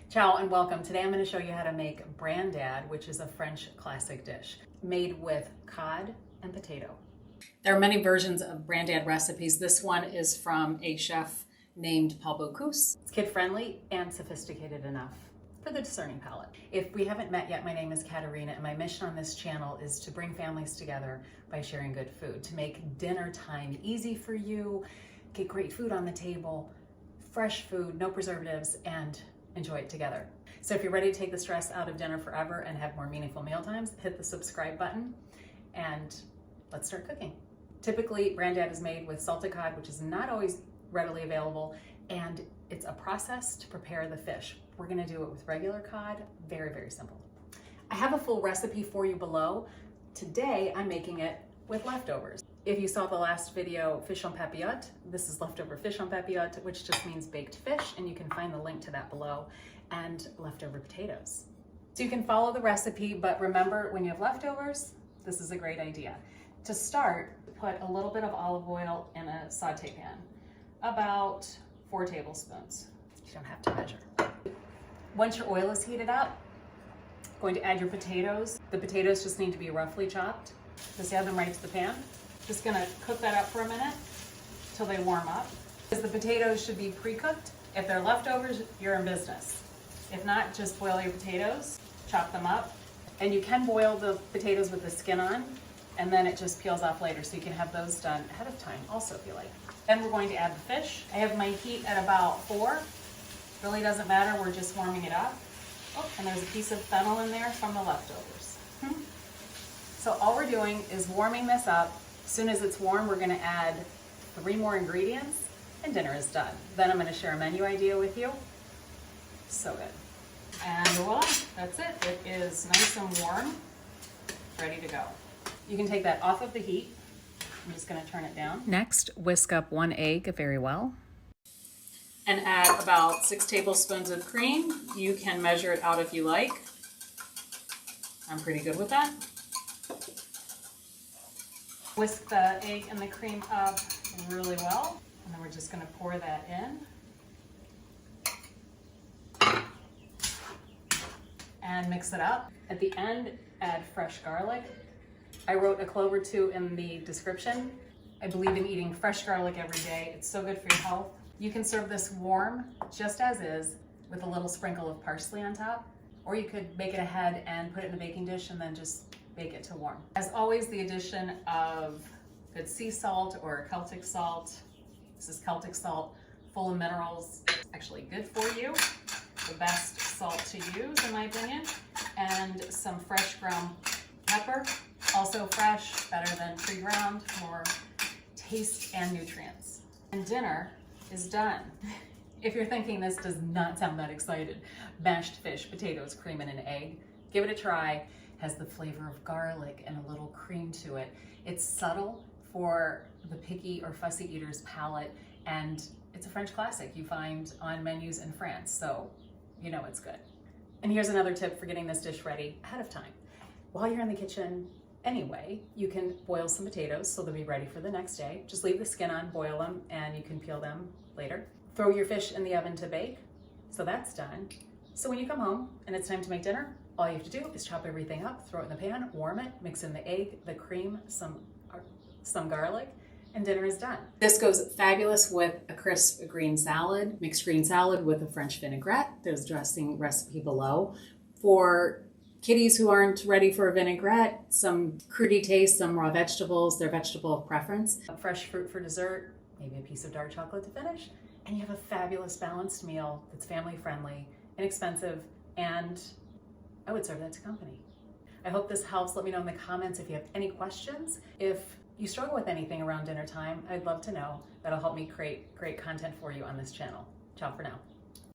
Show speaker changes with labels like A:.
A: Ciao and welcome. Today I'm going to show you how to make Brandade, which is a French classic dish made with cod and potato. There are many versions of Brandade recipes. This one is from a chef named Bocuse. It's kid-friendly and sophisticated enough for the discerning palate. If we haven't met yet, my name is Katerina, and my mission on this channel is to bring families together by sharing good food, to make dinner time easy for you, get great food on the table, fresh food, no preservatives, and enjoy it together. So if you're ready to take the stress out of dinner forever and have more meaningful meal times, hit the subscribe button and let's start cooking. Typically, Brandade is made with salted cod, which is not always readily available, and it's a process to prepare the fish. We're gonna do it with regular cod, very, very simple. I have a full recipe for you below. Today, I'm making it with leftovers. If you saw the last video, fish on papillote, this is leftover fish on papillote, which just means baked fish, and you can find the link to that below, and leftover potatoes. So you can follow the recipe, but remember, when you have leftovers, this is a great idea. To start, put a little bit of olive oil in a saute pan, about 4 tablespoons. You don't have to measure. Once your oil is heated up, going to add your potatoes. The potatoes just need to be roughly chopped. Just add them right to the pan. Just gonna cook that up for a minute till they warm up. Because the potatoes should be pre-cooked. If they're leftovers, you're in business. If not, just boil your potatoes, chop them up. And you can boil the potatoes with the skin on, and then it just peels off later, so you can have those done ahead of time also if you like. Then we're going to add the fish. I have my heat at about 4. Really doesn't matter, we're just warming it up. Oh, and there's a piece of fennel in there from the leftovers. So all we're doing is warming this up. As soon as it's warm, we're gonna add 3 more ingredients and dinner is done. Then I'm gonna share a menu idea with you. So good. And voila, that's it. It is nice and warm, ready to go. You can take that off of the heat. I'm just gonna turn it down. Next, whisk up 1 egg very well. And add about 6 tablespoons of cream. You can measure it out if you like. I'm pretty good with that. Whisk the egg and the cream up really well. And then we're just gonna pour that in. And mix it up. At the end, add fresh garlic. I wrote a clove or 2 in the description. I believe in eating fresh garlic every day. It's so good for your health. You can serve this warm, just as is, with a little sprinkle of parsley on top, or you could bake it ahead and put it in a baking dish and then just bake it to warm. As always, the addition of good sea salt or Celtic salt. This is Celtic salt, full of minerals, actually good for you. The best salt to use, in my opinion. And some fresh ground pepper, also fresh, better than pre-ground, more taste and nutrients. And dinner is done. If you're thinking this does not sound that excited, mashed fish, potatoes, cream, and an egg, give it a try. Has the flavor of garlic and a little cream to it. It's subtle for the picky or fussy eater's palate, and it's a French classic you find on menus in France, so you know it's good. And here's another tip for getting this dish ready ahead of time. While you're in the kitchen anyway, you can boil some potatoes so they'll be ready for the next day. Just leave the skin on, boil them, and you can peel them later. Throw your fish in the oven to bake, so that's done. So when you come home and it's time to make dinner, all you have to do is chop everything up, throw it in the pan, warm it, mix in the egg, the cream, some garlic, and dinner is done. This goes fabulous with a crisp green salad, mixed green salad with a French vinaigrette. There's a dressing recipe below. For kiddies who aren't ready for a vinaigrette, some crudité, some raw vegetables, their vegetable of preference. Fresh fruit for dessert, maybe a piece of dark chocolate to finish, and you have a fabulous balanced meal that's family friendly, inexpensive, and I would serve that to company. I hope this helps. Let me know in the comments if you have any questions. If you struggle with anything around dinner time, I'd love to know. That'll help me create great content for you on this channel. Ciao for now.